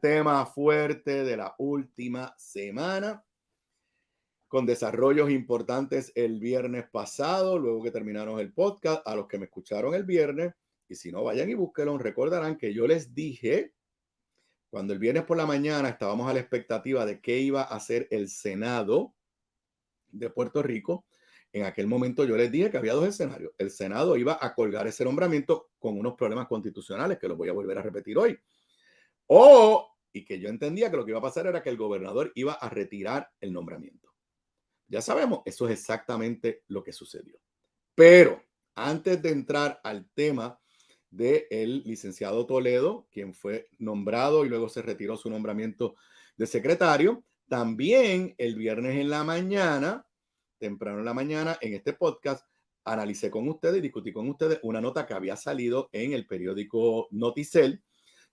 tema fuerte de la última semana, con desarrollos importantes el viernes pasado, luego que terminamos el podcast. A los que me escucharon el viernes, y si no, vayan y búsquenlo, recordarán que yo les dije, cuando el viernes por la mañana estábamos a la expectativa de qué iba a hacer el Senado de Puerto Rico, en aquel momento yo les dije que había dos escenarios. El Senado iba a colgar ese nombramiento con unos problemas constitucionales, que los voy a volver a repetir hoy. Y que yo entendía que lo que iba a pasar era que el gobernador iba a retirar el nombramiento. Ya sabemos, eso es exactamente lo que sucedió. Pero antes de entrar al tema del licenciado Toledo, quien fue nombrado y luego se retiró su nombramiento de secretario, también el viernes en la mañana, temprano en la mañana, en este podcast, analicé con ustedes y discutí con ustedes una nota que había salido en el periódico Noticel,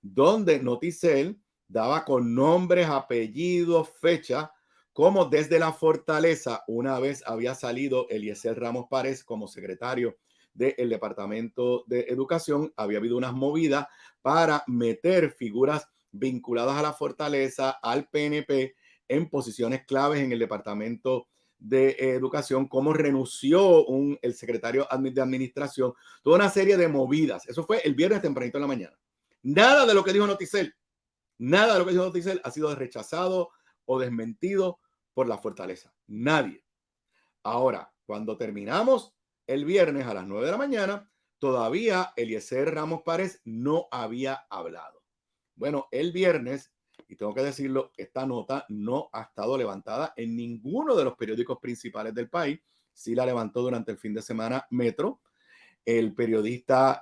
donde Noticel daba con nombres, apellidos, fecha, como desde la fortaleza, una vez había salido Eliezer Ramos Párez como secretario del Departamento de Educación, había habido unas movidas para meter figuras vinculadas a la fortaleza, al PNP, en posiciones claves en el Departamento de Educación, como renunció el secretario de Administración, toda una serie de movidas. Eso fue el viernes tempranito en la mañana. Nada de lo que dijo Noticel, nada de lo que dijo Noticel ha sido rechazado o desmentido por la fortaleza. Nadie. Ahora, cuando terminamos el viernes a las 9 de la mañana, todavía Eliezer Ramos Párez no había hablado. Bueno, el viernes, y tengo que decirlo, esta nota no ha estado levantada en ninguno de los periódicos principales del país. Sí la levantó durante el fin de semana Metro. El periodista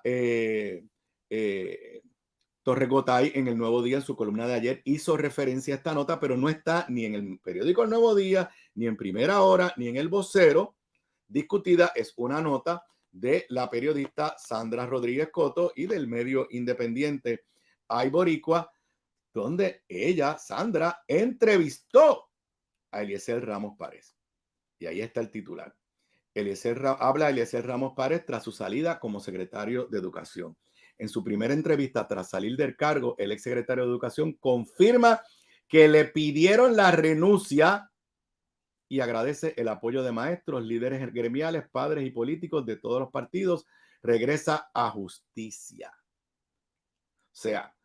Torres Gotay en el Nuevo Día, en su columna de ayer, hizo referencia a esta nota, pero no está ni en el periódico El Nuevo Día, ni en Primera Hora, ni en El Vocero. Discutida es una nota de la periodista Sandra Rodríguez Coto y del medio independiente Ay Boricua, donde ella, Sandra, entrevistó a Eliezer Ramos Párez. Y ahí está el titular. Habla Eliezer Ramos Párez tras su salida como secretario de Educación. En su primera entrevista tras salir del cargo, el exsecretario de Educación confirma que le pidieron la renuncia y agradece el apoyo de maestros, líderes gremiales, padres y políticos de todos los partidos. Regresa a justicia. O sea,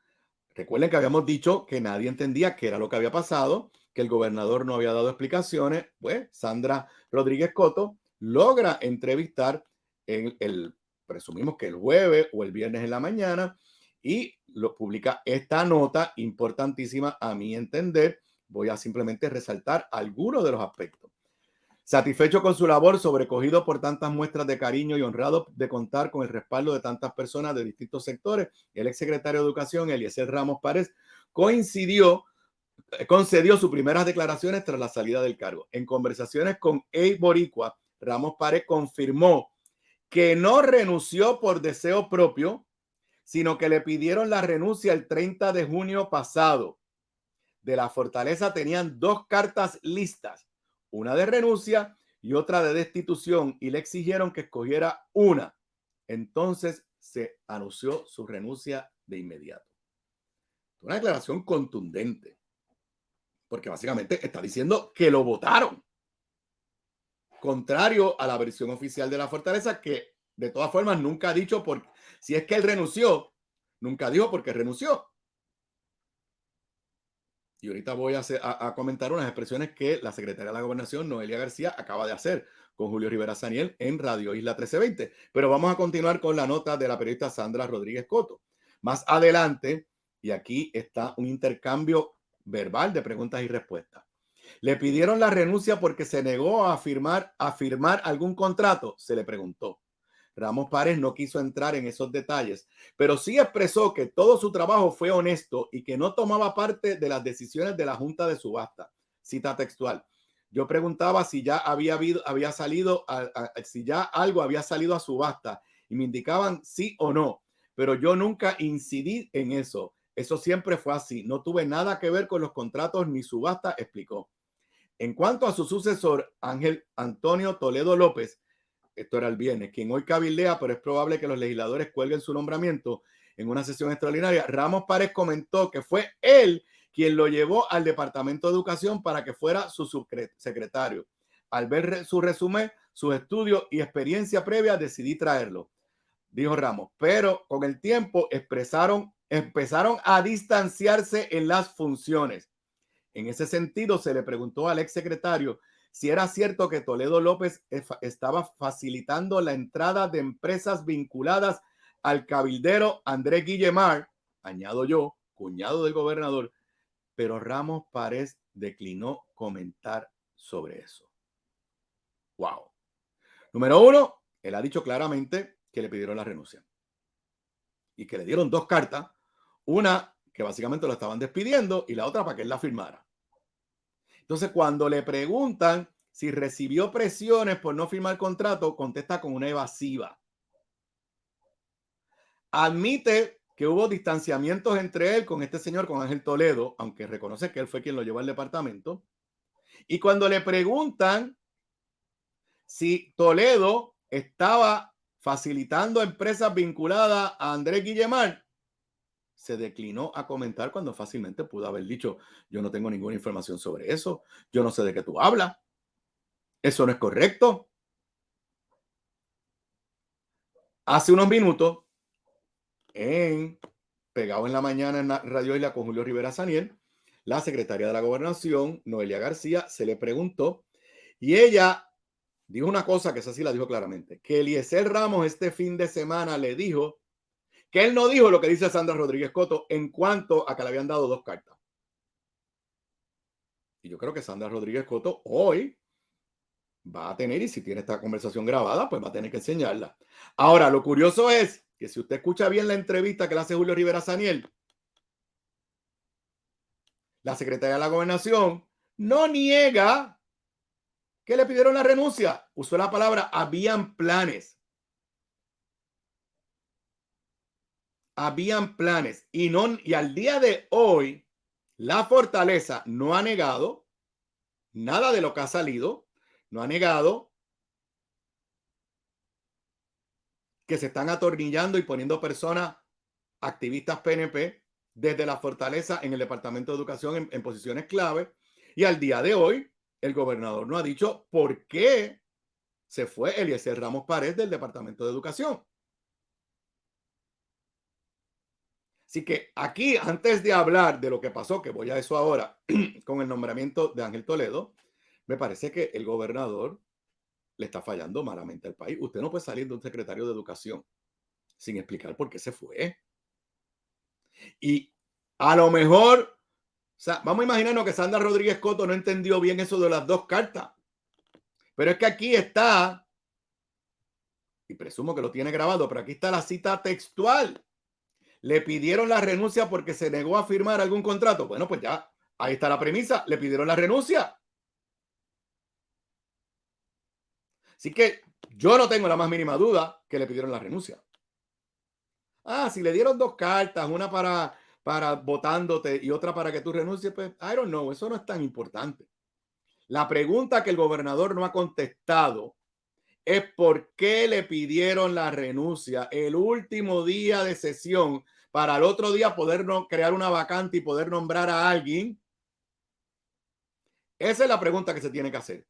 recuerden que habíamos dicho que nadie entendía qué era lo que había pasado, que el gobernador no había dado explicaciones. Pues Sandra Rodríguez Coto logra entrevistar presumimos que el jueves o el viernes en la mañana, y lo publica esta nota importantísima a mi entender. Voy a simplemente resaltar algunos de los aspectos. Satisfecho con su labor, sobrecogido por tantas muestras de cariño y honrado de contar con el respaldo de tantas personas de distintos sectores, el exsecretario de Educación, Eliezer Ramos Párez, concedió sus primeras declaraciones tras la salida del cargo. En conversaciones con Ey Boricua, Ramos Párez confirmó que no renunció por deseo propio, sino que le pidieron la renuncia el 30 de junio pasado. De la fortaleza tenían dos cartas listas, una de renuncia y otra de destitución, y le exigieron que escogiera una. Entonces se anunció su renuncia de inmediato. Una declaración contundente, porque básicamente está diciendo que lo votaron, contrario a la versión oficial de la fortaleza, que de todas formas nunca ha dicho si es que él renunció, nunca dijo por qué renunció. Y ahorita voy a comentar unas expresiones que la secretaria de la Gobernación, Noelia García, acaba de hacer con Julio Rivera Saniel en Radio Isla 1320. Pero vamos a continuar con la nota de la periodista Sandra Rodríguez Coto. Más adelante, y aquí está un intercambio verbal de preguntas y respuestas. ¿Le pidieron la renuncia porque se negó a firmar algún contrato? Se le preguntó. Ramos Párez no quiso entrar en esos detalles, pero sí expresó que todo su trabajo fue honesto y que no tomaba parte de las decisiones de la Junta de Subasta. Cita textual. Yo preguntaba si ya si ya algo había salido a subasta y me indicaban sí o no, pero yo nunca incidí en eso. Eso siempre fue así. No tuve nada que ver con los contratos ni subasta, explicó. En cuanto a su sucesor, Ángel Antonio Toledo López, esto era el viernes, quien hoy cabildea, pero es probable que los legisladores cuelguen su nombramiento. en una sesión extraordinaria, Ramos Párez comentó que fue él quien lo llevó al Departamento de Educación para que fuera su subsecretario. Al ver su resumen, sus estudios y experiencia previa, decidí traerlo, dijo Ramos. Pero con el tiempo empezaron a distanciarse en las funciones. En ese sentido, se le preguntó al exsecretario si era cierto que Toledo López estaba facilitando la entrada de empresas vinculadas al cabildero Andrés Guillemard, añado yo, cuñado del gobernador, pero Ramos Párez declinó comentar sobre eso. Wow. Número uno, él ha dicho claramente que le pidieron la renuncia y que le dieron dos cartas, una que básicamente lo estaban despidiendo y la otra para que él la firmara. Entonces, cuando le preguntan si recibió presiones por no firmar contrato, contesta con una evasiva. Admite que hubo distanciamientos entre él con este señor, con Ángel Toledo, aunque reconoce que él fue quien lo llevó al departamento. Y cuando le preguntan si Toledo estaba facilitando empresas vinculadas a Andrés Guillemard, se declinó a comentar cuando fácilmente pudo haber dicho: yo no tengo ninguna información sobre eso, yo no sé de qué tú hablas, eso no es correcto. Hace unos minutos, Pegado en la Mañana en Radio Isla con Julio Rivera Saniel, la secretaria de la Gobernación, Noelia García, se le preguntó y ella dijo una cosa que esa sí la dijo claramente, que Eliezer Ramos este fin de semana le dijo que él no dijo lo que dice Sandra Rodríguez Coto en cuanto a que le habían dado dos cartas. Y yo creo que Sandra Rodríguez Coto hoy va a tener, y si tiene esta conversación grabada, pues va a tener que enseñarla. Ahora, lo curioso es que si usted escucha bien la entrevista que le hace Julio Rivera Saniel, la secretaria de la Gobernación no niega que le pidieron la renuncia. Usó la palabra habían planes. Habían planes. Y al día de hoy, la Fortaleza no ha negado nada de lo que ha salido. No ha negado que se están atornillando y poniendo personas, activistas PNP, desde la Fortaleza en el Departamento de Educación en posiciones clave. Y al día de hoy, el gobernador no ha dicho por qué se fue Eliezer Ramos Párez del Departamento de Educación. Así que aquí, antes de hablar de lo que pasó, que voy a eso ahora, con el nombramiento de Ángel Toledo, me parece que el gobernador le está fallando malamente al país. Usted no puede salir de un secretario de Educación sin explicar por qué se fue. Y a lo mejor, o sea, vamos a imaginarnos que Sandra Rodríguez Coto no entendió bien eso de las dos cartas. Pero es que aquí está, y presumo que lo tiene grabado, pero aquí está la cita textual. Le pidieron la renuncia porque se negó a firmar algún contrato. Bueno, pues ya, ahí está la premisa. Le pidieron la renuncia. Así que yo no tengo la más mínima duda que le pidieron la renuncia. Ah, si le dieron dos cartas, una para votándote y otra para que tú renuncies, pues, I don't know, eso no es tan importante. La pregunta que el gobernador no ha contestado es por qué le pidieron la renuncia el último día de sesión para el otro día poder crear una vacante y poder nombrar a alguien. Esa es la pregunta que se tiene que hacer.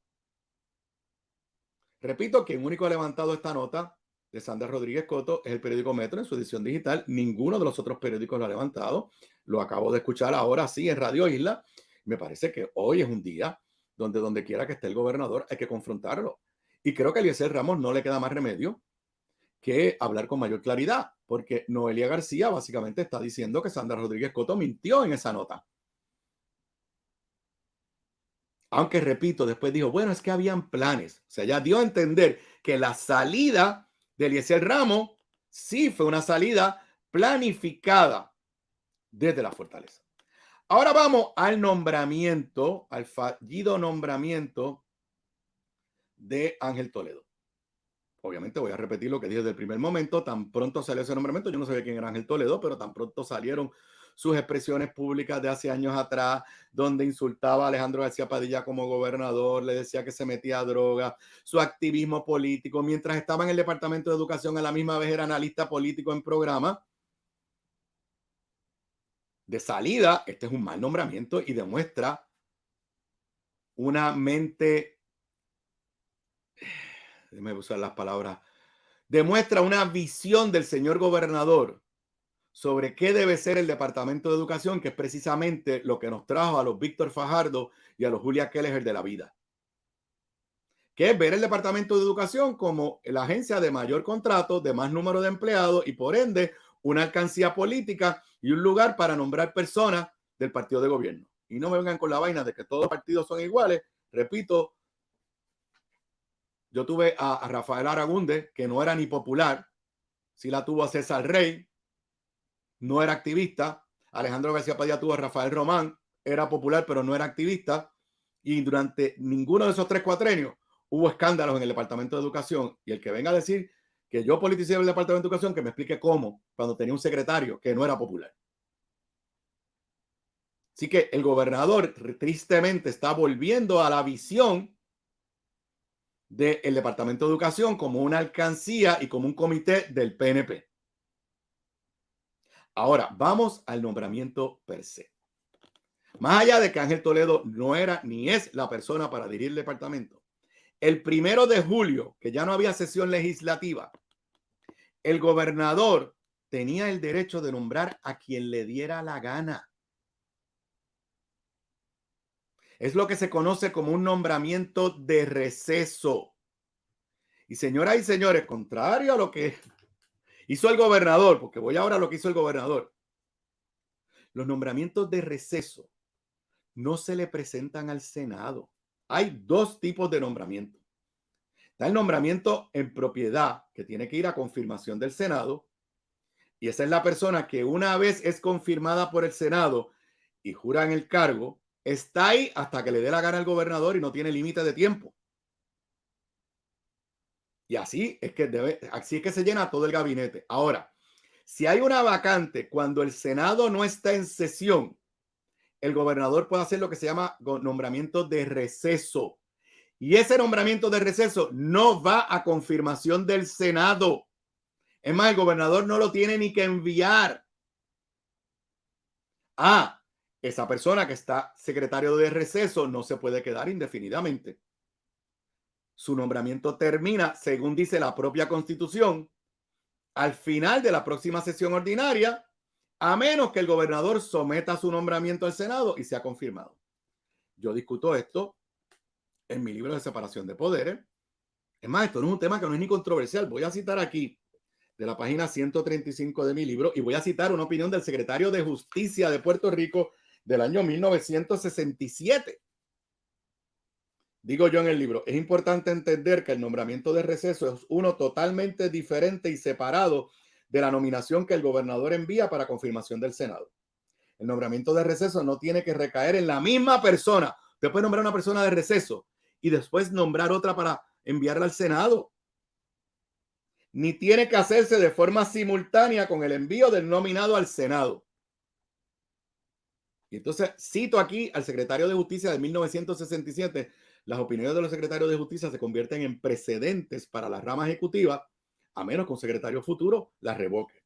Repito que el único ha levantado esta nota de Sandra Rodríguez Coto es el periódico Metro en su edición digital. Ninguno de los otros periódicos lo ha levantado. Lo acabo de escuchar ahora sí en Radio Isla. Me parece que hoy es un día donde quiera que esté el gobernador hay que confrontarlo. Y creo que a Eliezer Ramos no le queda más remedio que hablar con mayor claridad, porque Noelia García básicamente está diciendo que Sandra Rodríguez Coto mintió en esa nota. Aunque repito, después dijo, bueno, es que habían planes. O sea, ya dio a entender que la salida de Eliezer Ramos sí fue una salida planificada desde la Fortaleza. Ahora vamos al nombramiento, al fallido nombramiento de Ángel Toledo. Obviamente voy a repetir lo que dije desde el primer momento. Tan pronto salió ese nombramiento, yo no sabía quién era Ángel Toledo, pero tan pronto salieron sus expresiones públicas de hace años atrás, donde insultaba a Alejandro García Padilla como gobernador, le decía que se metía a droga, su activismo político, mientras estaba en el Departamento de Educación, a la misma vez era analista político en programa. de salida, este es un mal nombramiento y demuestra una mente, déjeme usar las palabras, demuestra una visión del señor gobernador sobre qué debe ser el Departamento de Educación, que es precisamente lo que nos trajo a los Víctor Fajardo y a los Julia Kelleher de la vida, que es ver el Departamento de Educación como la agencia de mayor contrato, de más número de empleados y por ende una alcancía política y un lugar para nombrar personas del partido de gobierno. Y no me vengan con la vaina de que todos los partidos son iguales. Repito, yo tuve a Rafael Aragunde, que no era ni popular, sí la tuvo a César Rey, no era activista. Alejandro García Padilla tuvo a Rafael Román, era popular, pero no era activista. Y durante ninguno de esos 3 cuatrenios hubo escándalos en el Departamento de Educación. Y el que venga a decir que yo politicé el Departamento de Educación, que me explique cómo, cuando tenía un secretario que no era popular. Así que el gobernador tristemente está volviendo a la visión del Departamento de Educación como una alcancía y como un comité del PNP. Ahora, vamos al nombramiento per se. Más allá de que Ángel Toledo no era ni es la persona para dirigir el departamento, el 1 de julio, que ya no había sesión legislativa, el gobernador tenía el derecho de nombrar a quien le diera la gana. Es lo que se conoce como un nombramiento de receso. Y señoras y señores, contrario a lo que hizo el gobernador, porque voy ahora a lo que hizo el gobernador, los nombramientos de receso no se le presentan al Senado. Hay 2 tipos de nombramiento. Está el nombramiento en propiedad, que tiene que ir a confirmación del Senado, y esa es la persona que una vez es confirmada por el Senado y jura en el cargo, está ahí hasta que le dé la gana al gobernador y no tiene límite de tiempo. Y así es que se llena todo el gabinete. Ahora, si hay una vacante cuando el Senado no está en sesión, el gobernador puede hacer lo que se llama nombramiento de receso. Y ese nombramiento de receso no va a confirmación del Senado. Es más, el gobernador no lo tiene ni que enviar. Esa persona que está secretario de receso no se puede quedar indefinidamente. Su nombramiento termina, según dice la propia Constitución, al final de la próxima sesión ordinaria, a menos que el gobernador someta su nombramiento al Senado y sea confirmado. Yo discuto esto en mi libro de separación de poderes. Es más, esto no es un tema que no es ni controversial. Voy a citar aquí de la página 135 de mi libro y voy a citar una opinión del secretario de Justicia de Puerto Rico del año 1967. Digo yo en el libro, es importante entender que el nombramiento de receso es uno totalmente diferente y separado de la nominación que el gobernador envía para confirmación del Senado. El nombramiento de receso no tiene que recaer en la misma persona. Usted puede nombrar una persona de receso y después nombrar otra para enviarla al Senado. Ni tiene que hacerse de forma simultánea con el envío del nominado al Senado. Y entonces cito aquí al secretario de Justicia de 1967. Las opiniones de los secretarios de Justicia se convierten en precedentes para la rama ejecutiva, a menos que un secretario futuro las revoque.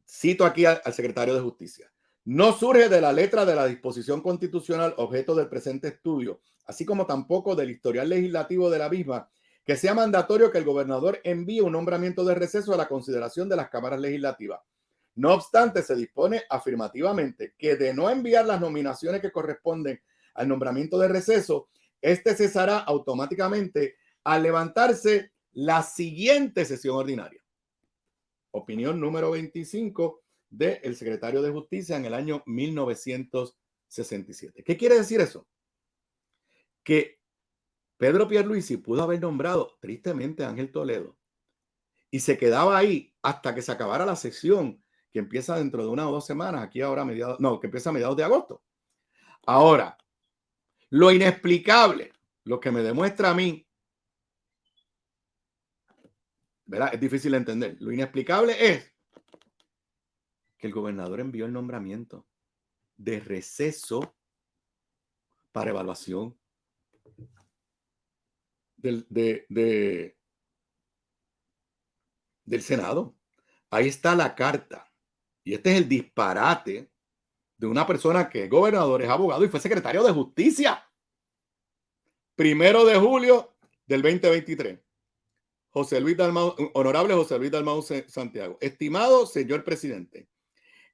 Cito aquí al secretario de Justicia. No surge de la letra de la disposición constitucional objeto del presente estudio, así como tampoco del historial legislativo de la misma, que sea mandatorio que el gobernador envíe un nombramiento de receso a la consideración de las cámaras legislativas. No obstante, se dispone afirmativamente que de no enviar las nominaciones que corresponden al nombramiento de receso, este cesará automáticamente al levantarse la siguiente sesión ordinaria. Opinión número 25 del secretario de Justicia en el año 1967. ¿Qué quiere decir eso? Que Pedro Pierluisi pudo haber nombrado tristemente a Ángel Toledo y se quedaba ahí hasta que se acabara la sesión que empieza dentro de 1 o 2 semanas, aquí ahora que empieza a mediados de agosto. Ahora, lo inexplicable, lo que me demuestra a mí, ¿verdad? Es difícil de entender. Lo inexplicable es que el gobernador envió el nombramiento de receso para evaluación del Senado. Ahí está la carta. Y este es el disparate de una persona que es gobernador, es abogado y fue secretario de Justicia. 1 de julio del 2023. Honorable José Luis Dalmau Santiago. Estimado señor presidente,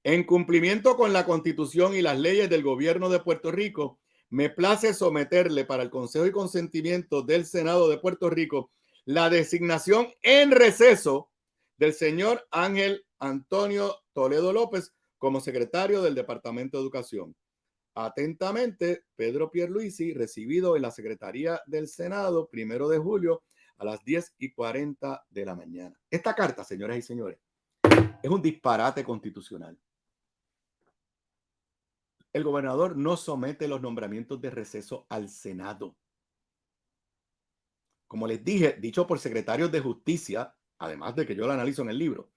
en cumplimiento con la Constitución y las leyes del gobierno de Puerto Rico, me place someterle para el consejo y consentimiento del Senado de Puerto Rico la designación en receso del señor Ángel Antonio Toledo López como secretario del Departamento de Educación. Atentamente, Pedro Pierluisi, recibido en la Secretaría del Senado, 1 de julio, a las 10:40 de la mañana. Esta carta, señoras y señores, es un disparate constitucional. El gobernador no somete los nombramientos de receso al Senado. Como les dije, dicho por secretarios de Justicia, además de que yo lo analizo en el libro,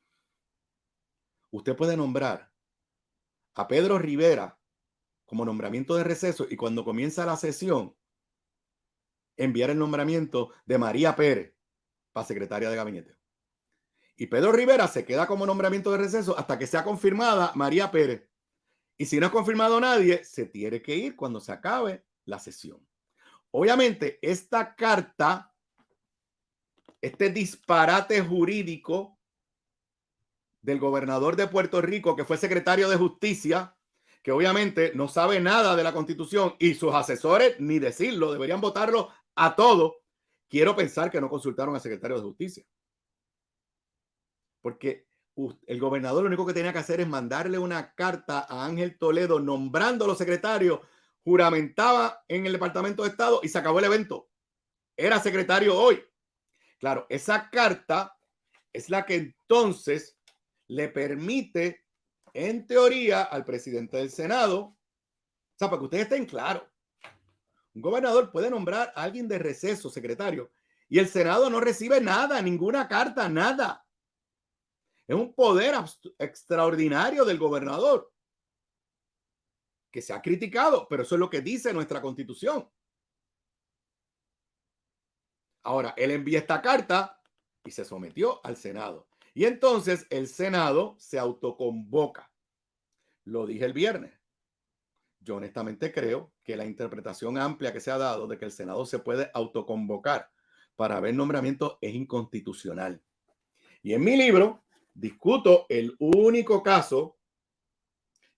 usted puede nombrar a Pedro Rivera como nombramiento de receso y cuando comienza la sesión, enviar el nombramiento de María Pérez para secretaria de gabinete. Y Pedro Rivera se queda como nombramiento de receso hasta que sea confirmada María Pérez. Y si no es confirmado nadie, se tiene que ir cuando se acabe la sesión. Obviamente, esta carta, este disparate jurídico del gobernador de Puerto Rico, que fue secretario de Justicia, que obviamente no sabe nada de la Constitución y sus asesores ni decirlo, deberían votarlo a todo. Quiero pensar que no consultaron al secretario de Justicia. Porque el gobernador lo único que tenía que hacer es mandarle una carta a Ángel Toledo nombrándolo secretario, juramentaba en el Departamento de Estado y se acabó el evento. Era secretario hoy. Claro, esa carta es la que entonces le permite, en teoría, al presidente del Senado, o sea, para que ustedes estén claros, un gobernador puede nombrar a alguien de receso secretario y el Senado no recibe nada, ninguna carta, nada. Es un poder extraordinario del gobernador que se ha criticado, pero eso es lo que dice nuestra Constitución. Ahora, él envía esta carta y se sometió al Senado. Y entonces el Senado se autoconvoca. Lo dije el viernes. Yo honestamente creo que la interpretación amplia que se ha dado de que el Senado se puede autoconvocar para ver nombramientos es inconstitucional. Y en mi libro discuto el único caso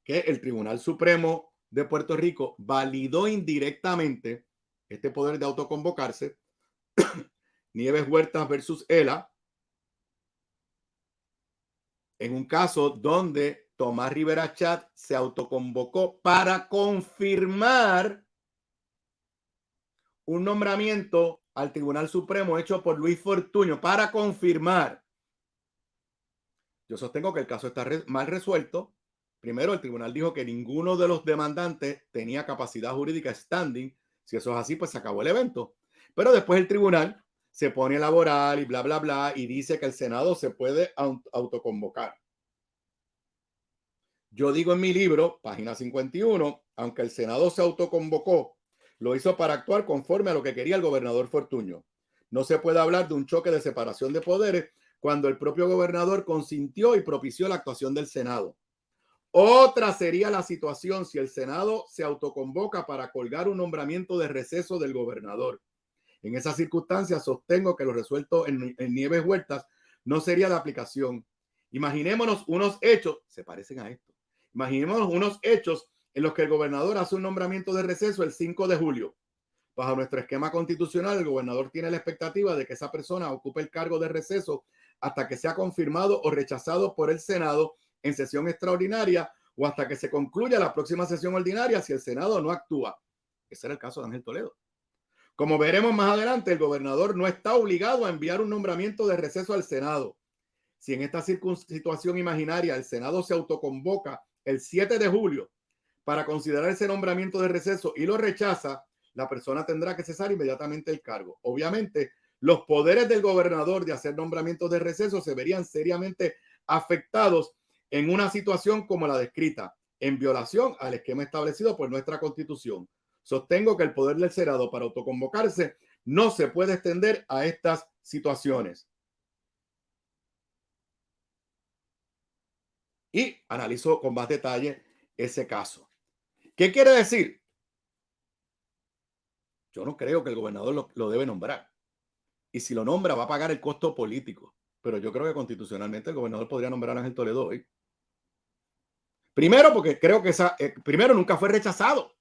que el Tribunal Supremo de Puerto Rico validó indirectamente este poder de autoconvocarse, Nieves Huertas versus ELA, en un caso donde Tomás Rivera Chat se autoconvocó para confirmar un nombramiento al Tribunal Supremo hecho por Luis Fortuño para confirmar. Yo sostengo que el caso está mal resuelto. Primero, el tribunal dijo que ninguno de los demandantes tenía capacidad jurídica standing. Si eso es así, pues se acabó el evento. Pero después el tribunal se pone a elaborar y bla, bla, bla, y dice que el Senado se puede autoconvocar. Yo digo en mi libro, página 51, aunque el Senado se autoconvocó, lo hizo para actuar conforme a lo que quería el gobernador Fortuño. No se puede hablar de un choque de separación de poderes cuando el propio gobernador consintió y propició la actuación del Senado. Otra sería la situación si el Senado se autoconvoca para colgar un nombramiento de receso del gobernador. En esas circunstancias sostengo que lo resuelto en Nieves Huertas no sería de aplicación. Imaginémonos unos hechos, se parecen a esto. Imaginémonos unos hechos en los que el gobernador hace un nombramiento de receso el 5 de julio. Bajo nuestro esquema constitucional, el gobernador tiene la expectativa de que esa persona ocupe el cargo de receso hasta que sea confirmado o rechazado por el Senado en sesión extraordinaria o hasta que se concluya la próxima sesión ordinaria si el Senado no actúa. Ese era el caso de Ángel Toledo. Como veremos más adelante, el gobernador no está obligado a enviar un nombramiento de receso al Senado. Si en esta situación imaginaria el Senado se autoconvoca el 7 de julio para considerar ese nombramiento de receso y lo rechaza, la persona tendrá que cesar inmediatamente el cargo. Obviamente, los poderes del gobernador de hacer nombramientos de receso se verían seriamente afectados en una situación como la descrita, en violación al esquema establecido por nuestra Constitución. Sostengo que el poder del Senado para autoconvocarse no se puede extender a estas situaciones. Y analizo con más detalle ese caso. ¿Qué quiere decir? Yo no creo que el gobernador lo debe nombrar. Y si lo nombra, va a pagar el costo político. Pero yo creo que constitucionalmente el gobernador podría nombrar a Ángel Toledo hoy. Primero, porque creo que primero nunca fue rechazado.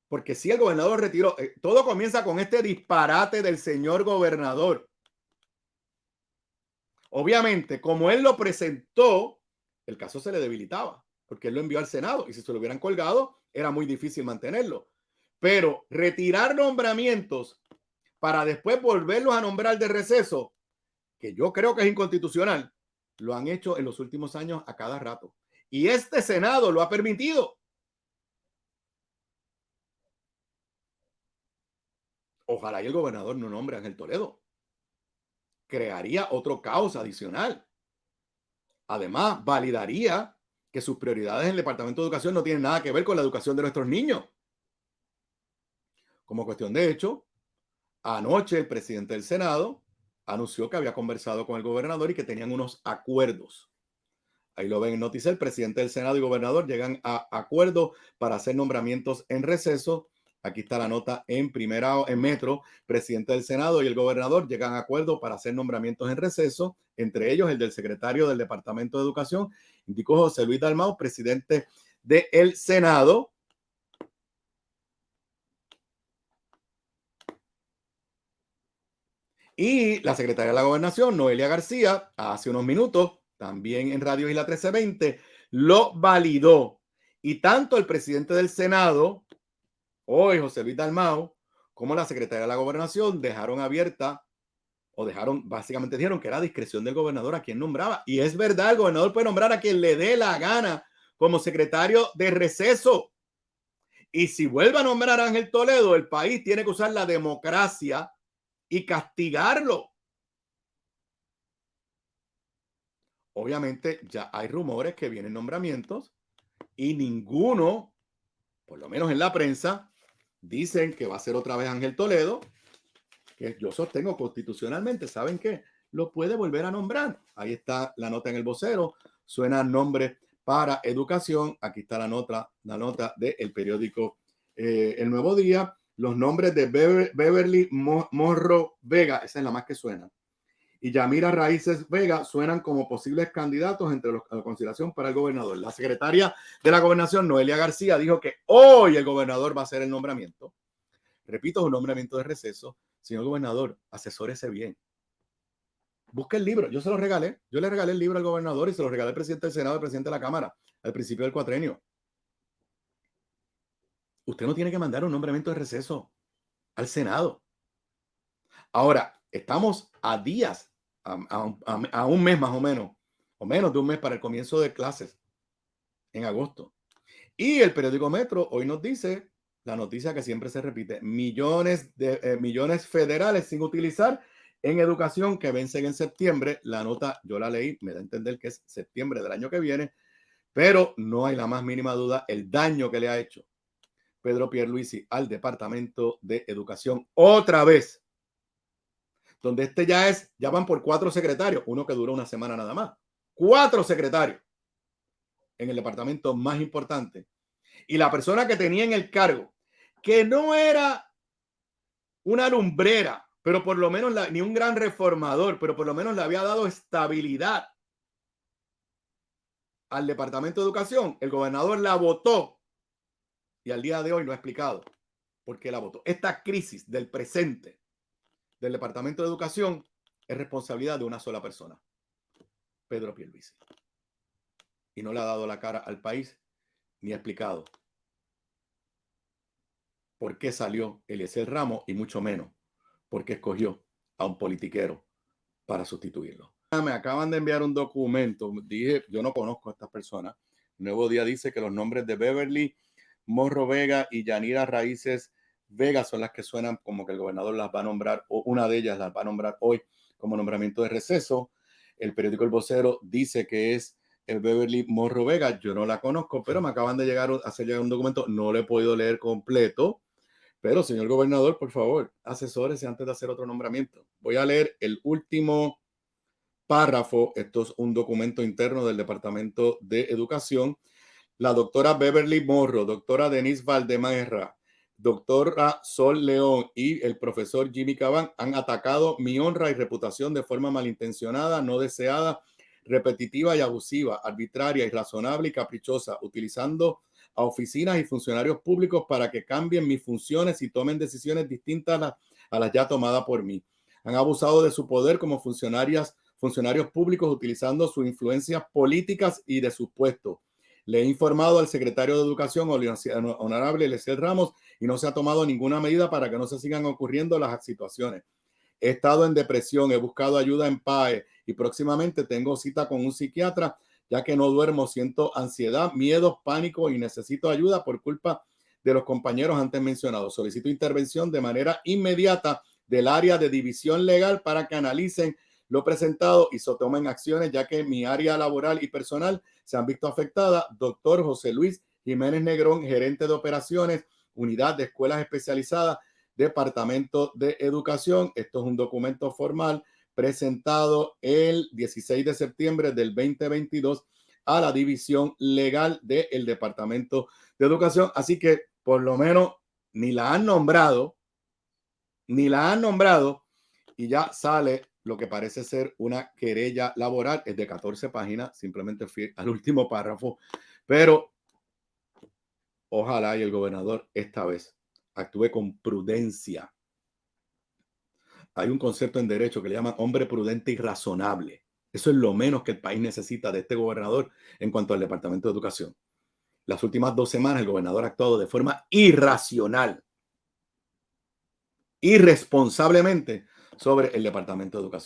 Porque si el gobernador retiró, todo comienza con este disparate del señor gobernador. Obviamente, como él lo presentó, el caso se le debilitaba, porque él lo envió al Senado y si se lo hubieran colgado, era muy difícil mantenerlo. Pero retirar nombramientos para después volverlos a nombrar de receso, que yo creo que es inconstitucional, lo han hecho en los últimos años a cada rato. Y este Senado lo ha permitido. Ojalá y el gobernador no nombre a Ángel Toledo. Crearía otro caos adicional. Además, validaría que sus prioridades en el Departamento de Educación no tienen nada que ver con la educación de nuestros niños. Como cuestión de hecho, anoche el presidente del Senado anunció que había conversado con el gobernador y que tenían unos acuerdos. Ahí lo ven en noticia, el presidente del Senado y gobernador llegan a acuerdo para hacer nombramientos en receso. Aquí está la nota en Metro. Presidente del Senado y el gobernador llegan a acuerdo para hacer nombramientos en receso, entre ellos el del secretario del Departamento de Educación, indicó José Luis Dalmau, presidente del Senado. Y la secretaria de la Gobernación, Noelia García, hace unos minutos, también en Radio Isla 1320, lo validó. Y tanto el presidente del Senado, hoy José Luis Dalmau, como la secretaria de la Gobernación dejaron abierta básicamente dijeron que era discreción del gobernador a quien nombraba. Y es verdad, el gobernador puede nombrar a quien le dé la gana como secretario de receso. Y si vuelve a nombrar a Ángel Toledo, el país tiene que usar la democracia y castigarlo. Obviamente ya hay rumores que vienen nombramientos y ninguno, por lo menos en la prensa, dicen que va a ser otra vez Ángel Toledo, que yo sostengo constitucionalmente, ¿saben qué? Lo puede volver a nombrar. Ahí está la nota en el vocero, suena nombre para educación. Aquí está la nota del periódico El Nuevo Día. Los nombres de Beverly Morro Vega, esa es la más que suena, y Yamira Raíces Vega suenan como posibles candidatos entre la consideración para el gobernador. La secretaria de la Gobernación, Noelia García, dijo que hoy el gobernador va a hacer el nombramiento. Repito, es un nombramiento de receso. Señor gobernador, asesórese bien. Busque el libro. Yo se lo regalé. Yo le regalé el libro al gobernador y se lo regalé al presidente del Senado, al presidente de la Cámara, al principio del cuatrenio. Usted no tiene que mandar un nombramiento de receso al Senado. Ahora, estamos a días, a un mes más o menos de un mes para el comienzo de clases en agosto. Y el periódico Metro hoy nos dice la noticia que siempre se repite: millones federales sin utilizar en educación que vencen en septiembre. La nota yo la leí, me da a entender que es septiembre del año que viene, pero no hay la más mínima duda el daño que le ha hecho Pedro Pierluisi al Departamento de Educación otra vez, donde ya van por 4 secretarios, uno que duró una semana nada más, 4 secretarios en el departamento más importante. Y la persona que tenía en el cargo, que no era una lumbrera, pero por lo menos ni un gran reformador, pero por lo menos le había dado estabilidad al Departamento de Educación, el gobernador la votó y al día de hoy no ha explicado por qué la votó. Esta crisis del presente del Departamento de Educación es responsabilidad de una sola persona, Pedro Pierluisi. Y no le ha dado la cara al país ni ha explicado por qué salió Eliezer Ramos y mucho menos por qué escogió a un politiquero para sustituirlo. Me acaban de enviar un documento. Dije, yo no conozco a estas personas. Nuevo Día dice que los nombres de Beverly Morro Vega y Yanira Raíces Vega son las que suenan como que el gobernador las va a nombrar, o una de ellas las va a nombrar hoy como nombramiento de receso. El periódico El Vocero dice que es el Beverly Morro Vega. Yo no la conozco, pero me acaban de hacer llegar un documento. No lo he podido leer completo. Pero, señor gobernador, por favor, asesórese antes de hacer otro nombramiento. Voy a leer el último párrafo. Esto es un documento interno del Departamento de Educación. la doctora Beverly Morro, doctora Denise Valdemarra, doctora Sol León y el profesor Jimmy Cabán han atacado mi honra y reputación de forma malintencionada, no deseada, repetitiva y abusiva, arbitraria, irrazonable y caprichosa, utilizando a oficinas y funcionarios públicos para que cambien mis funciones y tomen decisiones distintas a las ya tomadas por mí. Han abusado de su poder como funcionarios públicos utilizando sus influencias políticas y de sus puestos. Le he informado al secretario de Educación, honorable Eliezer Ramos, y no se ha tomado ninguna medida para que no se sigan ocurriendo las situaciones. He estado en depresión, he buscado ayuda en PAE y próximamente tengo cita con un psiquiatra, ya que no duermo, siento ansiedad, miedo, pánico y necesito ayuda por culpa de los compañeros antes mencionados. Solicito intervención de manera inmediata del área de división legal para que analicen lo presentado y se tomen acciones, ya que mi área laboral y personal se han visto afectadas. Doctor José Luis Jiménez Negrón, gerente de operaciones, unidad de escuelas especializadas, Departamento de Educación. Esto es un documento formal presentado el 16 de septiembre del 2022 a la división legal del Departamento de Educación. Así que por lo menos ni la han nombrado, y ya sale lo que parece ser una querella laboral. Es de 14 páginas, simplemente fui al último párrafo, pero ojalá y el gobernador esta vez actúe con prudencia. Hay un concepto en derecho que le llaman hombre prudente y razonable. Eso es lo menos que el país necesita de este gobernador en cuanto al Departamento de Educación. Las últimas 2 semanas el gobernador ha actuado de forma irracional, irresponsablemente sobre el Departamento de Educación.